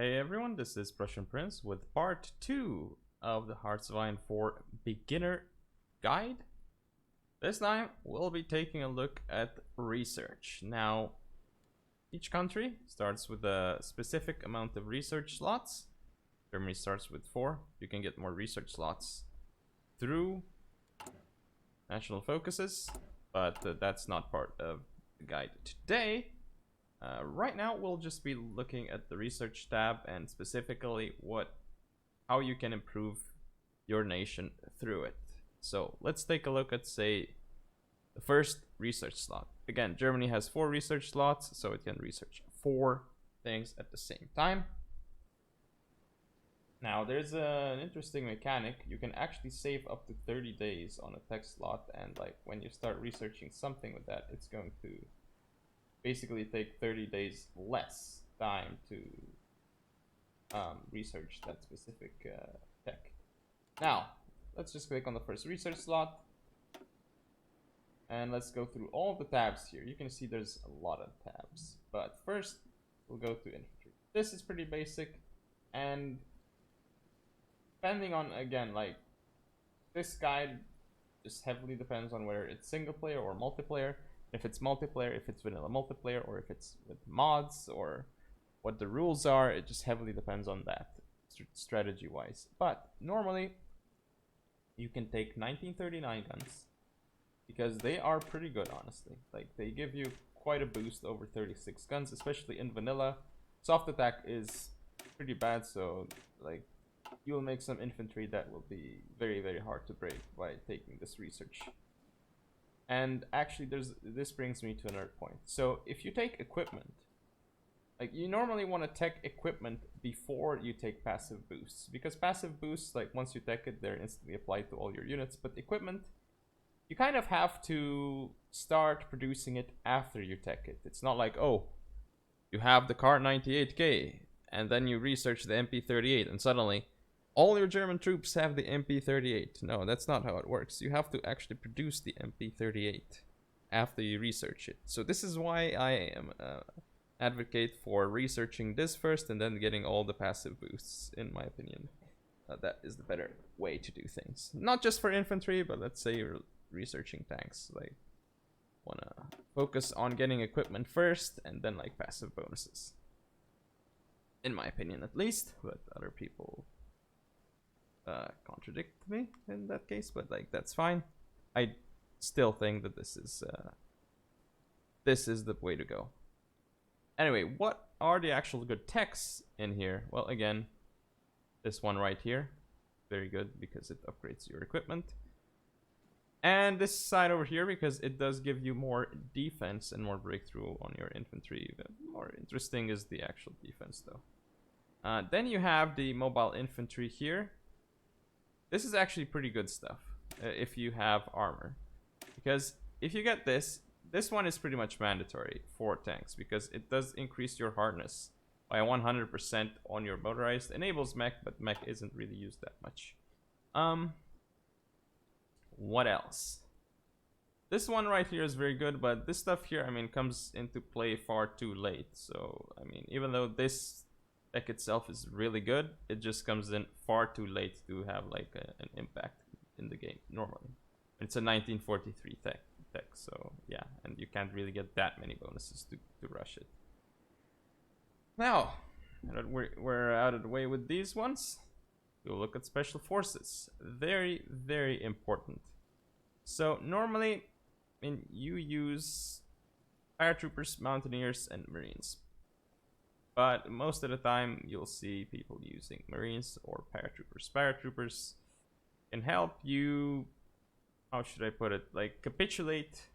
Hey everyone, this is Prussian Prince with part 2 of the Hearts of Iron 4 beginner guide. This time we'll be taking a look at research. Now, each country starts with a specific amount of research slots. Germany starts with 4. You can get more research slots through national focuses, but that's not part of the guide today. Right now we'll just be looking at the research tab and specifically how you can improve your nation through it. So let's take a look at, say, the first research slot. Again, Germany has 4 research slots, so it can research 4 things at the same time. Now there's an interesting mechanic. You can actually save up to 30 days on a tech slot, and like when you start researching something with that, it's going to basically take 30 days less time to research that specific tech. Now, let's just click on the first research slot. And let's go through all the tabs here. You can see there's a lot of tabs. But first, we'll go to infantry. This is pretty basic. And depending on, again, like, this guide just heavily depends on whether it's single player or multiplayer. If it's multiplayer, if it's vanilla multiplayer, or if it's with mods, or what the rules are, it just heavily depends on that, strategy wise. But normally you can take 1939 guns because they are pretty good, honestly. Like, they give you quite a boost over 36 guns, especially in vanilla. Soft attack is pretty bad, so like you'll make some infantry that will be very, very hard to break by taking this research. And actually, this brings me to another point. So if you take equipment, like, you normally want to tech equipment before you take passive boosts, because passive boosts, like, once you tech it, they're instantly applied to all your units. But equipment, you kind of have to start producing it after you tech it. It's not like, oh, you have the Kar 98K and then you research the MP38 and suddenly all your German troops have the MP38. No, that's not how it works. You have to actually produce the MP38 after you research it. So this is why I am advocate for researching this first and then getting all the passive boosts, in my opinion. That is the better way to do things. Not just for infantry, but let's say you're researching tanks. Like, wanna focus on getting equipment first and then like passive bonuses. In my opinion, at least, but other people contradict me in that case, but like that's fine. I still think that this is the way to go. Anyway, what are the actual good techs in here? Well, again, this one right here, very good because it upgrades your equipment. And this side over here, because it does give you more defense and more breakthrough on your infantry. More interesting is the actual defense though. Then you have the mobile infantry here. This is actually pretty good stuff if you have armor, because if you get this one is pretty much mandatory for tanks because it does increase your hardness by 100% on your motorized. Enables mech, but mech isn't really used that much. What else? This one right here is very good, but this stuff here, I mean, comes into play far too late. So I mean, even though this tech itself is really good, it just comes in far too late to have like an impact in the game normally. It's a 1943 tech, so yeah, and you can't really get that many bonuses to rush it. Now that we're out of the way with these ones, we'll look at special forces. Very, very important. So normally, I mean, you use paratroopers, mountaineers, and marines. But most of the time, you'll see people using marines or paratroopers. Paratroopers can help you, how should I put it, like capitulate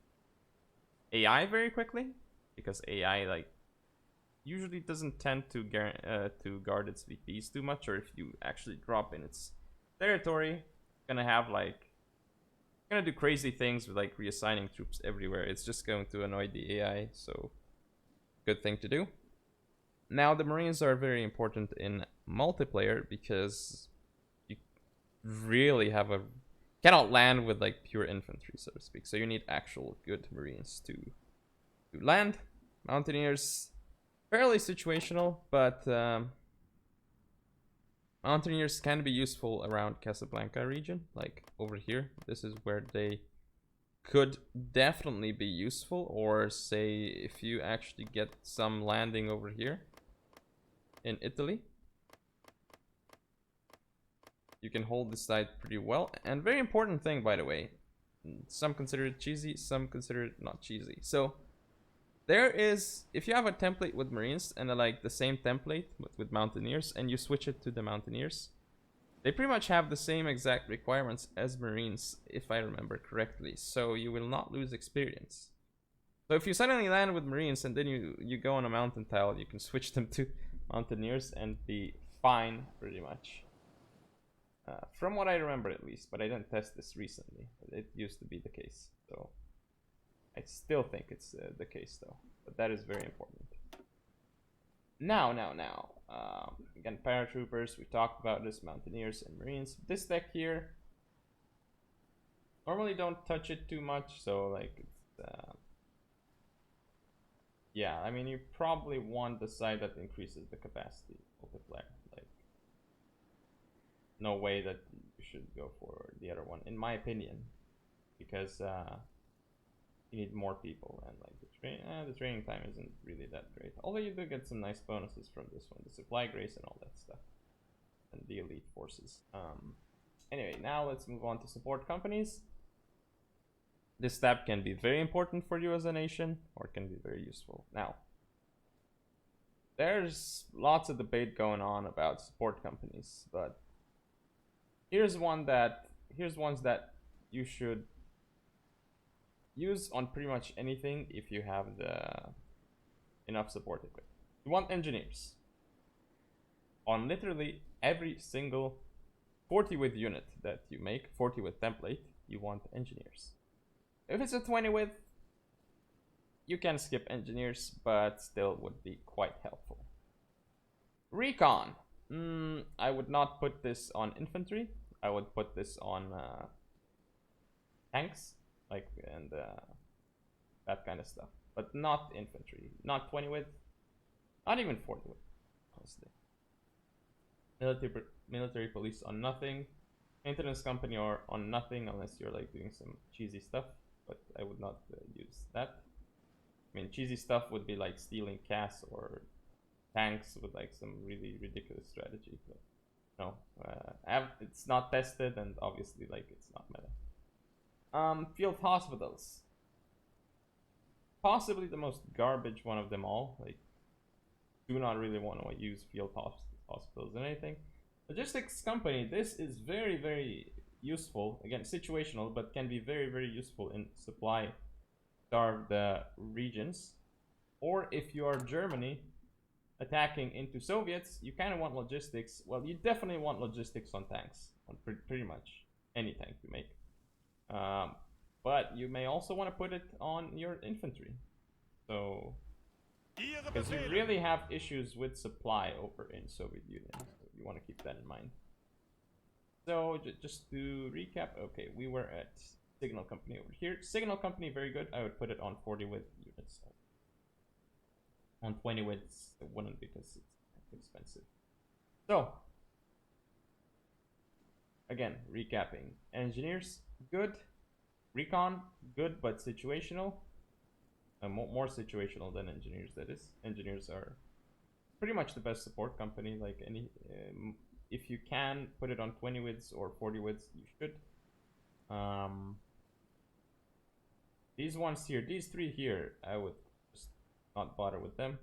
AI very quickly, because AI like usually doesn't tend to guard its VPs too much, or if you actually drop in its territory, gonna have like gonna do crazy things with like reassigning troops everywhere. It's just going to annoy the AI, so good thing to do. Now, the Marines are very important in multiplayer because you really cannot land with like pure infantry, so to speak. So you need actual good Marines to land. Mountaineers, fairly situational, but Mountaineers can be useful around Casablanca region, like over here. This is where they could definitely be useful, or say if you actually get some landing over here in Italy, you can hold this side pretty well. And very important thing, by the way, some consider it cheesy, some consider it not cheesy. So there is, if you have a template with Marines and like the same template with Mountaineers, and you switch it to the Mountaineers, they pretty much have the same exact requirements as Marines, if I remember correctly. So you will not lose experience. So if you suddenly land with Marines and then you go on a mountain tile, you can switch them to Mountaineers and be fine, pretty much. From what I remember, at least, but I didn't test this recently. It used to be the case, so I still think it's the case, though. But that is very important. Now. Again, paratroopers. We talked about this. Mountaineers and Marines. This deck here, normally don't touch it too much. So like, it's, yeah. I mean, you probably want the side that increases the capacity multiplier. Like, no way that you should go for the other one, in my opinion, because you need more people, and like the training time isn't really that great. Although you do get some nice bonuses from this one, the supply grace and all that stuff, and the elite forces. Anyway, now let's move on to support companies. This tab can be very important for you as a nation, or it can be very useful. Now, there's lots of debate going on about support companies, but here's ones that you should use on pretty much anything if you have enough support equipment. You want engineers on literally every single 40 width unit that you make, 40 width template. You want engineers. If it's a 20 width, you can skip engineers, but still would be quite helpful. Recon. I would not put this on infantry. I would put this on tanks, like, and that kind of stuff, but not infantry. Not 20 width, not even 40 width, honestly. Military police on nothing. Maintenance company or on nothing, unless you're like doing some cheesy stuff, but I would not use that. I mean, cheesy stuff would be like stealing CAS or tanks with like some really ridiculous strategy, but no, it's not tested, and obviously like it's not meta. Field hospitals, possibly the most garbage one of them all. Like, do not really want to use field hospitals in anything. Logistics company, this is very, very useful. Again, situational, but can be very, very useful in supply starved regions. Or if you are Germany attacking into Soviets, you kind of want logistics. Well, you definitely want logistics on tanks, on pretty much any tank you make. But you may also want to put it on your infantry. So, because you really have issues with supply over in Soviet Union. So you want to keep that in mind. So just to recap, okay, we were at Signal Company over here. Signal Company, very good. I would put it on 40 width units. On 20 widths, it wouldn't, because it's expensive. So, again, recapping. Engineers, good. Recon, good, but situational. More situational than engineers, that is. Engineers are pretty much the best support company. Like any, if you can put it on 20 widths or 40 widths, you should. These ones here, these three here, I would just not bother with them.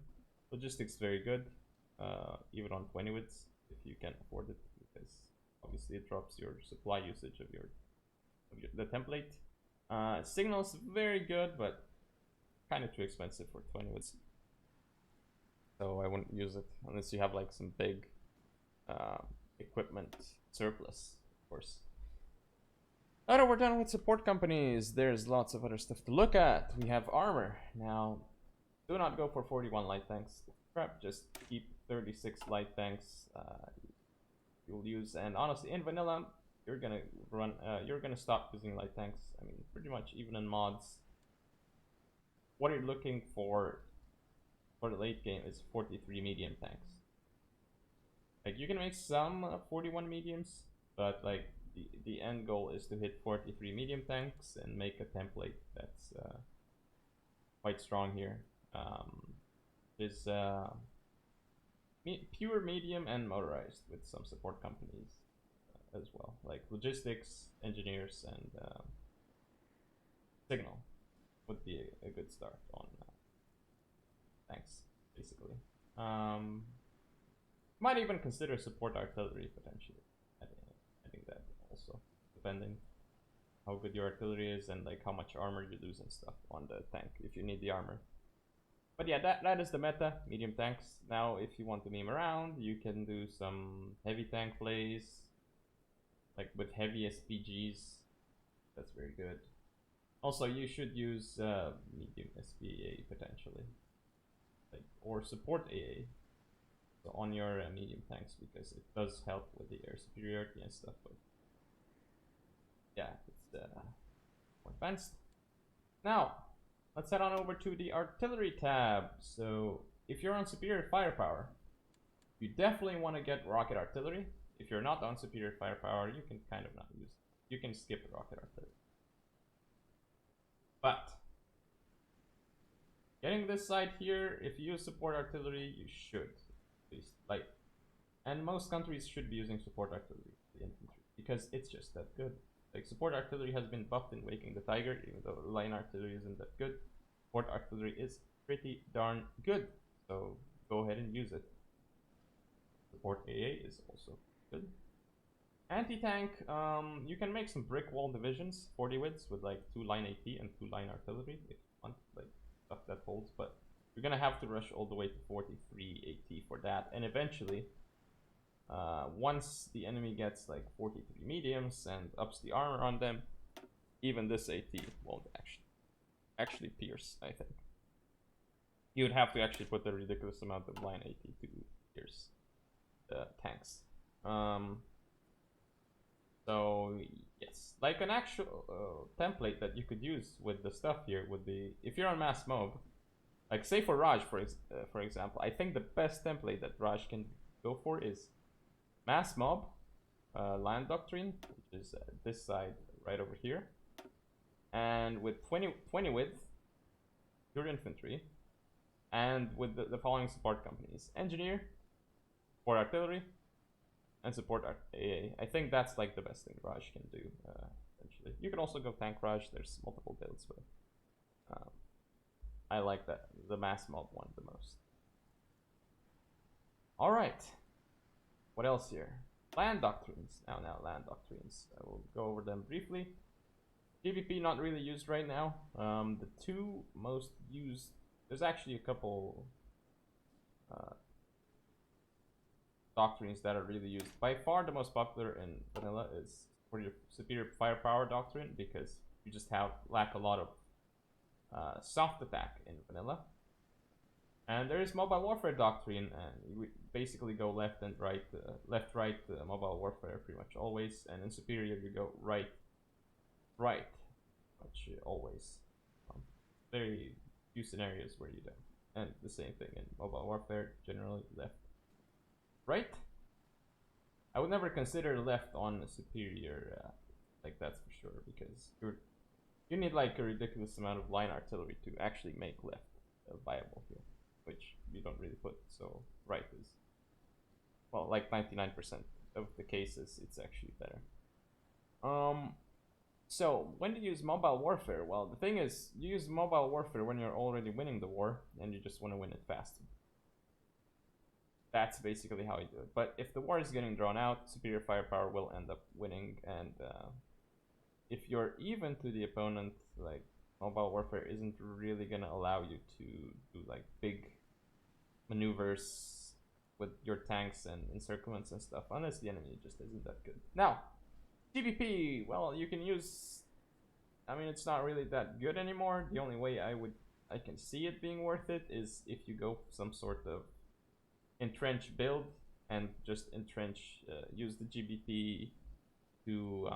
Logistics, very good, even on 20 widths if you can afford it, because obviously it drops your supply usage of the template. Signals, very good, but kind of too expensive for 20 widths. So I wouldn't use it unless you have like some big equipment surplus, of course. Alright, we're done with support companies. There's lots of other stuff to look at. We have armor. Now, do not go for 41 light tanks. Crap, just keep 36 light tanks. You'll use, and honestly, in vanilla, you're gonna stop using light tanks. I mean, pretty much even in mods. What you're looking for the late game is 43 medium tanks. Like you can make some 41 mediums, but like the end goal is to hit 43 medium tanks and make a template that's quite strong here. Is pure medium and motorized with some support companies as well, like logistics, engineers, and signal would be a good start on tanks, basically. Might even consider support artillery potentially. I think that also, depending how good your artillery is and like how much armor you lose and stuff on the tank if you need the armor. But yeah, that is the meta, medium tanks. Now, if you want to meme around, you can do some heavy tank plays, like with heavy SPGs. That's very good. Also, you should use medium SPA potentially, like or support AA so on your medium tanks because it does help with the air superiority and stuff. But yeah, it's more advanced. Now, let's head on over to the artillery tab. So if you're on superior firepower, you definitely want to get rocket artillery. If you're not on superior firepower, you can kind of not use it. You can skip rocket artillery. But getting this side here, if you use support artillery, you should at least like, and most countries should be using support artillery, the infantry, because it's just that good. Like support artillery has been buffed in Waking the Tiger, even though line artillery isn't that good. Support artillery is pretty darn good, so go ahead and use it. Support AA is also good. Anti-tank, you can make some brick wall divisions, 40 widths with like 2 line AT and 2 line artillery if you want, like stuff that holds, but you're gonna have to rush all the way to 43 AT for that, and eventually once the enemy gets like 43 mediums and ups the armor on them, even this AT won't actually pierce, I think. You would have to actually put a ridiculous amount of line AT to pierce the tanks. So yes, like an actual template that you could use with the stuff here would be, if you're on mass mob, like say for Raj for example, I think the best template that Raj can go for is mass mob, land doctrine, which is this side right over here, and with 20 width, pure infantry, and with the following support companies: engineer, support artillery, and support AA. I think that's like the best thing Raj can do. Eventually, you can also go tank Raj. There's multiple builds, but I like the mass mob one the most. All right. What else here? Land doctrines. Now land doctrines. I will go over them briefly. GBP not really used right now. The two most used. There's actually a couple doctrines that are really used. By far, the most popular in vanilla is for your superior firepower doctrine because you just lack a lot of soft attack in vanilla. And there is mobile warfare doctrine, and you basically go left and right, right mobile warfare pretty much always, and in superior you go right, much always. Very few scenarios where you don't. And the same thing in mobile warfare, generally left, right. I would never consider left on superior, like that's for sure, because you need like a ridiculous amount of line artillery to actually make left viable here, which you don't really put. So right is, well, like 99% of the cases it's actually better. So when do you use mobile warfare? Well, the thing is, you use mobile warfare when you're already winning the war and you just want to win it fast. That's basically how you do it. But if the war is getting drawn out, superior firepower will end up winning, and if you're even to the opponent, like mobile warfare isn't really gonna allow you to do like big maneuvers with your tanks and encirclements and stuff, unless the enemy just isn't that good. Now, GBP, well, you can use, I mean, it's not really that good anymore. The only way I can see it being worth it is if you go some sort of entrench build and just use the GBP to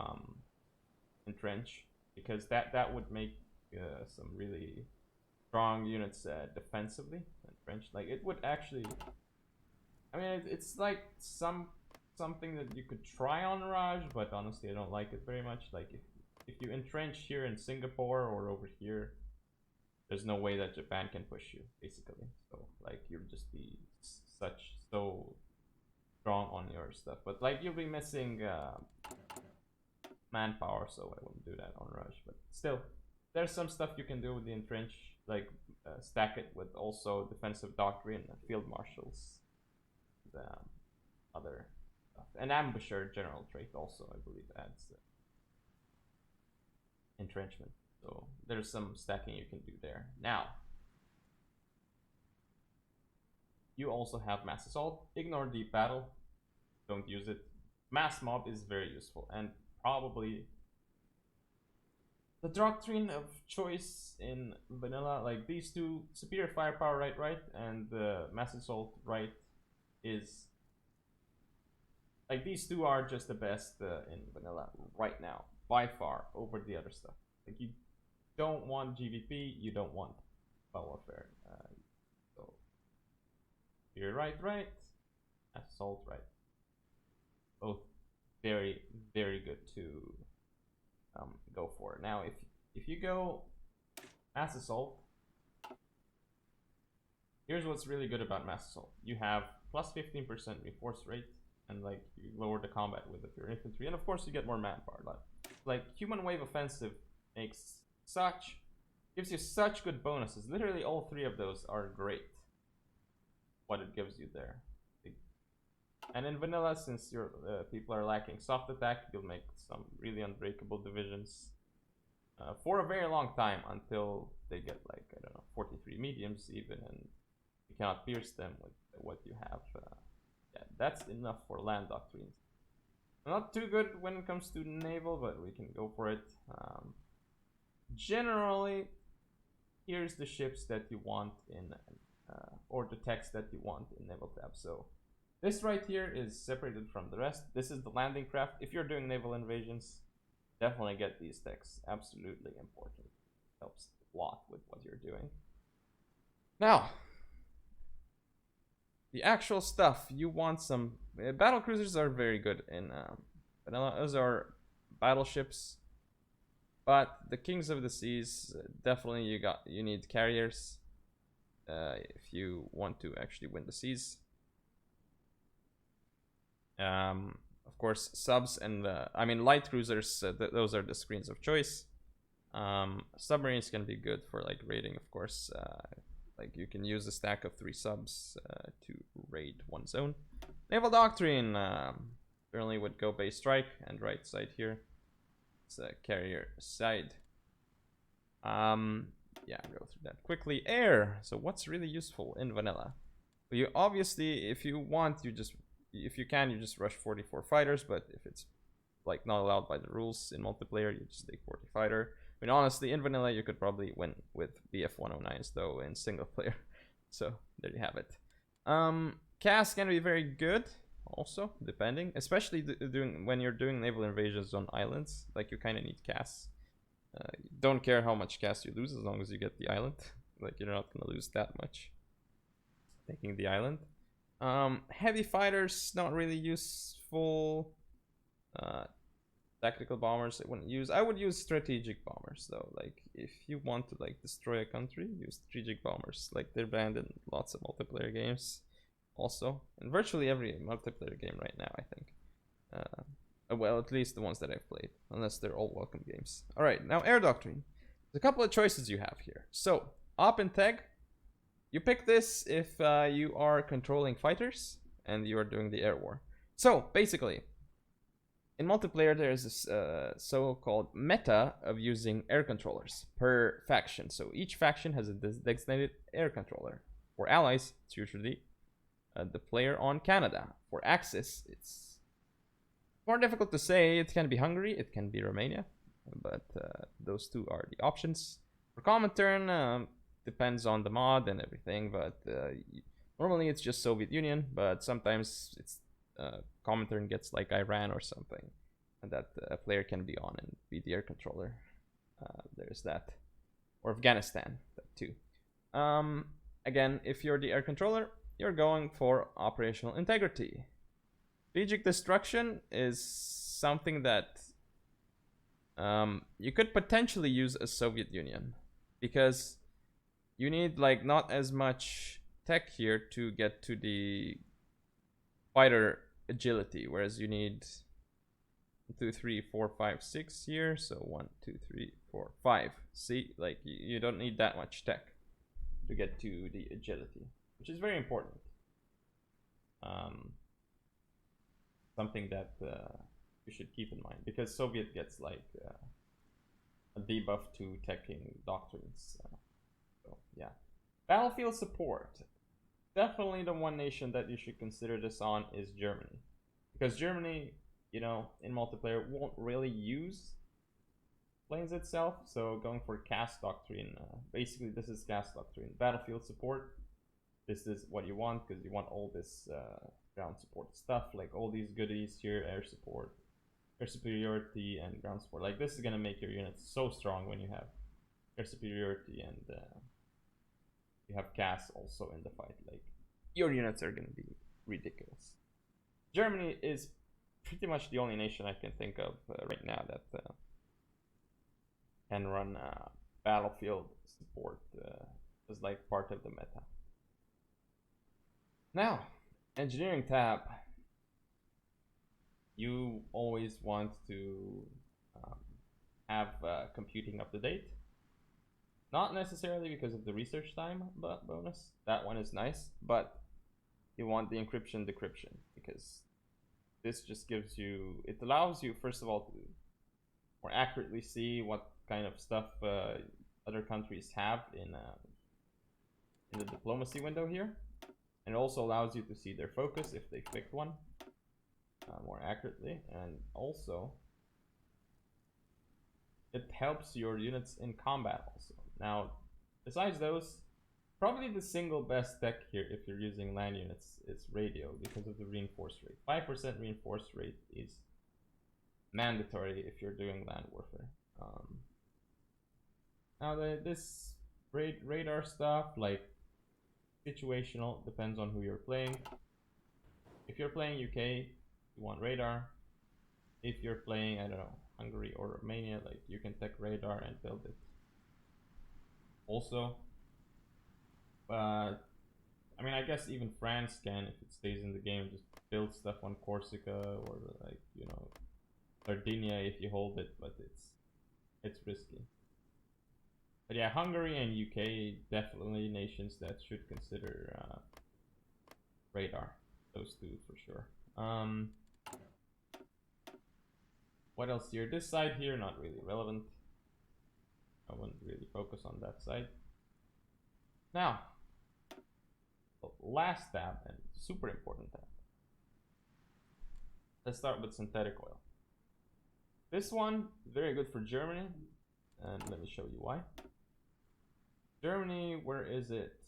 entrench, because that would make some really strong units defensively entrenched. Like it would actually I mean, it's like something that you could try on Raj, but honestly, I don't like it very much. Like if you entrench here in Singapore or over here, there's no way that Japan can push you, basically. So like you'll just be so strong on your stuff, but like you'll be missing manpower, so I wouldn't do that on Rush. But still, there's some stuff you can do with the entrench, like stack it with also defensive doctrine, field marshals, the other stuff, and ambusher general trait also I believe adds entrenchment. So there's some stacking you can do there. Now, you also have mass assault. Ignore deep battle. Don't use it. Mass mob is very useful and probably the doctrine of choice in vanilla. Like these two, superior firepower right, and the mass assault right is like these two are just the best in vanilla right now by far over the other stuff. Like you don't want GVP, you don't want warfare. So you're right, assault right. Both very good to go for. Now, if you go mass assault, here's what's really good about mass assault. You have plus 15% reinforce rate, and like you lower the combat with your infantry, and of course you get more manpower. Like human wave offensive gives you such good bonuses. Literally all three of those are great. What it gives you there. And in vanilla, since your people are lacking soft attack, you'll make some really unbreakable divisions for a very long time until they get like, I don't know, 43 mediums even, and you cannot pierce them with what you have. Yeah, that's enough for land doctrines. Not too good when it comes to naval, but we can go for it. Generally, here's the ships that you want in, or the text that you want in naval tab. So this right here is separated from the rest. This is the landing craft. If you're doing naval invasions, definitely get these texts. Absolutely important. Helps a lot with what you're doing. Now, the actual stuff. You want some battle cruisers are very good in vanilla. Those are battleships. But the Kings of the Seas, definitely you need carriers if you want to actually win the seas. Of course, subs and I mean light cruisers. Those are the screens of choice. Submarines can be good for like raiding, of course. Like you can use a stack of 3 subs to raid one zone. Naval Doctrine certainly would go base strike and right side here. It's a carrier side. Yeah, go through that quickly. Air. So what's really useful in vanilla? Well, you obviously, if you want, if you can, you just rush 44 fighters. But if it's like not allowed by the rules in multiplayer, you just take 40 fighter. I mean, honestly, in vanilla, you could probably win with BF 109s though in single player. So there you have it. Cast can be very good. Also, depending, especially when you're doing naval invasions on islands, like you kind of need casts. Don't care how much cast you lose as long as you get the island. Like you're not gonna lose that much taking the island. Heavy fighters not really useful. Tactical bombers I wouldn't use. I would use strategic bombers though. Like if you want to like destroy a country, use strategic bombers. Like they're banned in lots of multiplayer games. Also, in virtually every multiplayer game right now, I think. Well, at least the ones that I've played, unless they're all welcome games. All right, now Air Doctrine. There's a couple of choices you have here. So, Op and Tag. You pick this if you are controlling fighters and you are doing the air war. So, basically, in multiplayer, there's this so-called meta of using air controllers per faction. So, each faction has a designated air controller. For allies, it's usually the player on Canada. For Axis, it's more difficult to say. It can be Hungary, it can be Romania, but those two are the options. For Comintern, depends on the mod and everything, but normally it's just Soviet Union, but sometimes it's Comintern gets like Iran or something, and that a player can be on and be the air controller. There's that. Or Afghanistan, that too. Again, if you're the air controller, you're going for operational integrity. Strategic destruction is something that you could potentially use as Soviet Union, because you need like not as much tech here to get to the fighter agility, whereas you need 2, 3, 4, 5, 6 here. So 1, 2, 3, 4, 5. See, like you don't need that much tech to get to the agility, which is very important. Something that you should keep in mind, because Soviet gets like a debuff to teching doctrines. So yeah, battlefield support. Definitely the one nation that you should consider this on is Germany, because Germany, you know, in multiplayer won't really use planes itself. So going for cast doctrine, basically this is cast doctrine. Battlefield support, this is what you want, because you want all this ground support stuff, like all these goodies here: air support, air superiority, and ground support. Like this is gonna make your units so strong when you have air superiority and you have cast also in the fight. Like your units are gonna be ridiculous. Germany is pretty much the only nation I can think of right now that can run battlefield support as like part of the meta. Now, engineering tab. You always want to have computing up to date. Not necessarily because of the research time but bonus. That one is nice, but you want the encryption decryption, because this just gives you, it allows you first of all to more accurately see what kind of stuff other countries have in the diplomacy window here, and it also allows you to see their focus if they picked one more accurately, and also it helps your units in combat also. Now, besides those, probably the single best tech here if you're using land units is radio, because of the reinforced rate. 5% reinforced rate is mandatory if you're doing land warfare. Now this radar stuff, like situational, depends on who you're playing. If you're playing UK, you want radar. If you're playing, I don't know, Hungary or Romania, like you can tech radar and build it. Also, I mean, I guess even France can, if it stays in the game, just build stuff on Corsica or like, you know, Sardinia if you hold it, but it's risky. But yeah, Hungary and UK, definitely nations that should consider radar. Those two for sure. What else here? This side here, not really relevant. I wouldn't really focus on that side. Now, the last tab, and super important tab. Let's start with synthetic oil. This one, very good for Germany, and let me show you why. Germany, where is it?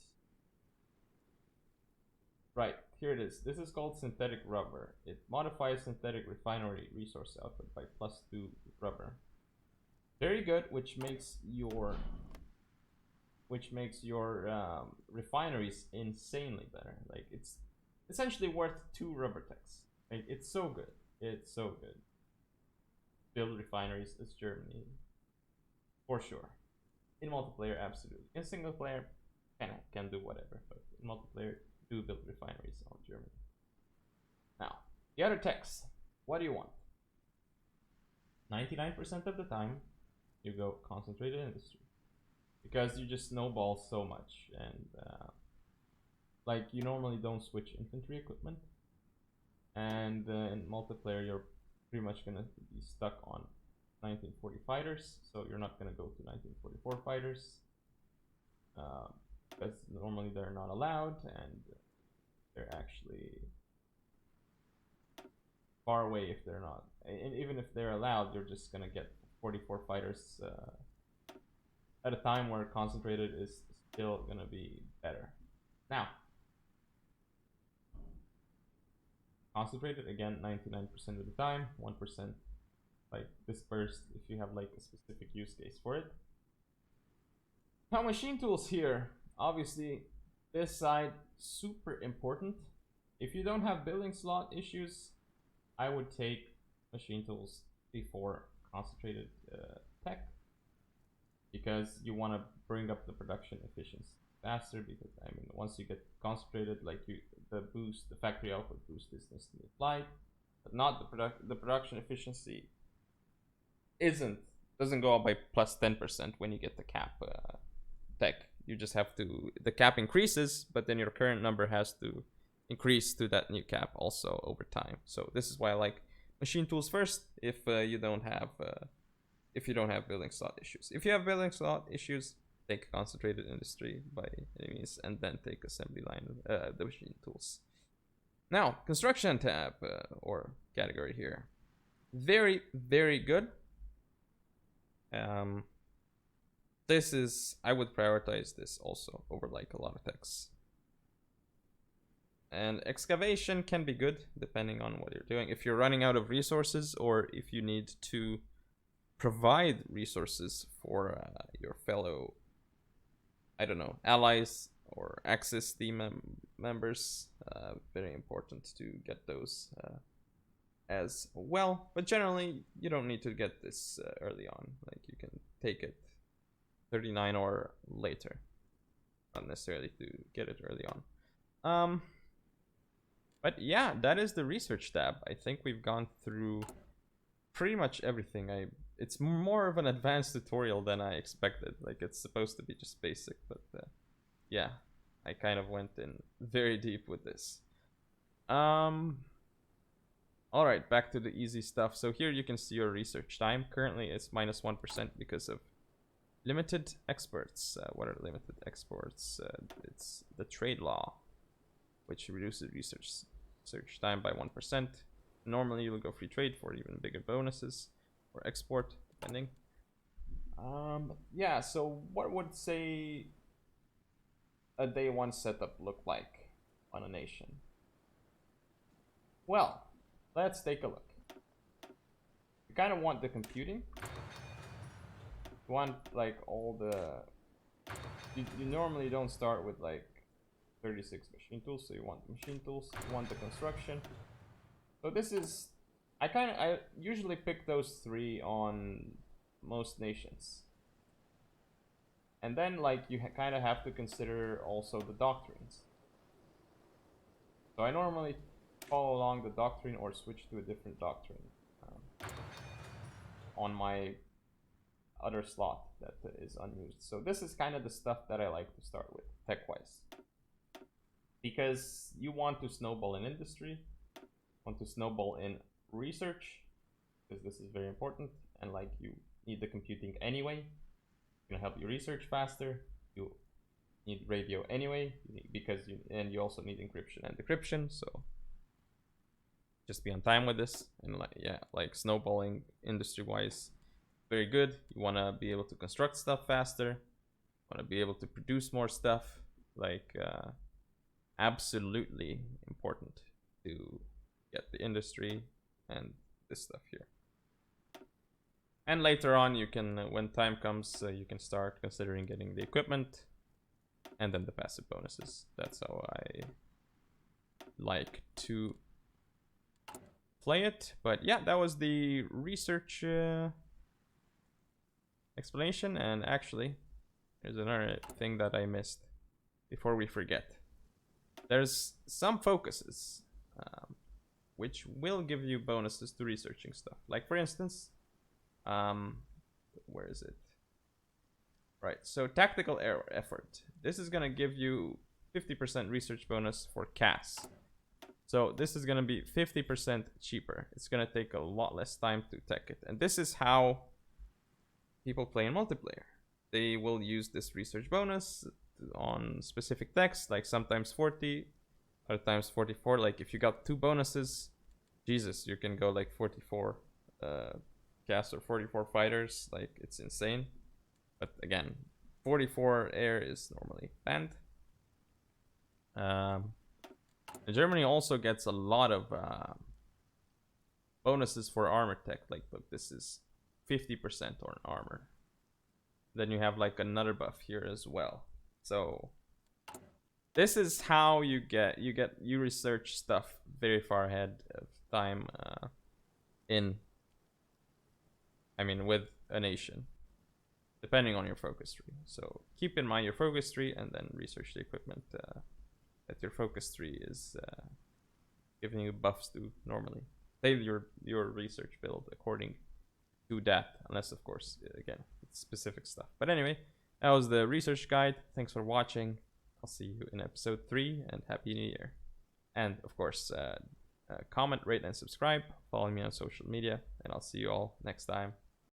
Right, here it is. This is called synthetic rubber. It modifies synthetic refinery resource output by +2 rubber. Very good, which makes your refineries insanely better. Like, it's essentially worth 2 rubber techs. Like, it's so good. It's so good. Build refineries as Germany, for sure. In multiplayer, absolutely. In single player, can do whatever, but in multiplayer, do build refineries on Germany. Now, the other techs, what do you want? 99% of the time, you go concentrated industry, because you just snowball so much, and like you normally don't switch infantry equipment, and in multiplayer you're pretty much gonna be stuck on 1940 fighters, so you're not gonna go to 1944 fighters because normally they're not allowed, and they're actually far away if they're not. And even if they're allowed, you're just gonna get 44 fighters at a time where concentrated is still gonna be better. Now, concentrated again 99% of the time, 1% like dispersed if you have like a specific use case for it. Now, machine tools here, obviously This side, super important. If you don't have building slot issues, I would take machine tools before concentrated tech, because you want to bring up the production efficiency faster. Because I mean, once you get concentrated, like the factory output boost is instantly applied, but not the production efficiency doesn't go up by plus 10% when you get the cap tech. You just have to, the cap increases, but then your current number has to increase to that new cap also over time. So this is why I like machine tools first if you don't have building slot issues. If you have building slot issues, take concentrated industry by any means, and then take assembly line, the machine tools. Now, construction tab or category here, very, very good. This is, I would prioritize this also over like a lot of techs. And excavation can be good depending on what you're doing. If you're running out of resources, or if you need to provide resources for your fellow, I don't know, allies or Axis team members, very important to get those as well. But generally, you don't need to get this early on. Like, you can take it 39 or later, not necessarily to get it early on. But yeah, that is the research tab. I think we've gone through pretty much everything. It's more of an advanced tutorial than I expected. Like, it's supposed to be just basic, but yeah, I kind of went in very deep with this. All right, back to the easy stuff. So here you can see your research time. Currently it's minus 1% because of limited exports. What are limited exports? It's the trade law, which reduces research time by 1%. Normally you will go free trade for even bigger bonuses or export, depending. Yeah, so what would say a day one setup look like on a nation? Well, let's take a look. You kind of want the computing. You want like all the, you normally don't start with like 36 machine tools, so you want the machine tools, you want the construction. So this is, I usually pick those three on most nations. And then like you kind of have to consider also the doctrines. So I normally follow along the doctrine or switch to a different doctrine on my other slot that is unused. So this is kind of the stuff that I like to start with tech-wise, because you want to snowball in industry, want to snowball in research, because this is very important, and like you need the computing anyway. It's gonna help you research faster. You need radio anyway, because you also need encryption and decryption. So just be on time with this, and like, yeah, like snowballing industry wise, very good. You want to be able to construct stuff faster, want to be able to produce more stuff, like absolutely important to get the industry and this stuff here. And later on you can, when time comes, you can start considering getting the equipment and then the passive bonuses. That's how I like to play it. But yeah, that was the research explanation. And actually, there's another thing that I missed before we forget. There's some focuses which will give you bonuses to researching stuff. Like for instance, where is it? Right, so tactical air effort. This is gonna give you 50% research bonus for CAS. So this is gonna be 50% cheaper. It's gonna take a lot less time to tech it. And this is how people play in multiplayer. They will use this research bonus on specific techs, like sometimes 40, other times 44. Like if you got 2 bonuses, Jesus, you can go like 44 CAS or 44 fighters. Like, it's insane. But again, 44 air is normally banned. Germany also gets a lot of bonuses for armor tech. Like, look, this is 50% on armor. Then you have like another buff here as well. So this is how you research stuff very far ahead of time with a nation, depending on your focus tree. So keep in mind your focus tree and then research the equipment that your focus tree is giving you buffs to normally. Tailor your research build according to that, unless of course again it's specific stuff. But anyway, that was the research guide. Thanks for watching. I'll see you in episode 3 and Happy New Year. And of course, comment, rate, and subscribe. Follow me on social media, and I'll see you all next time.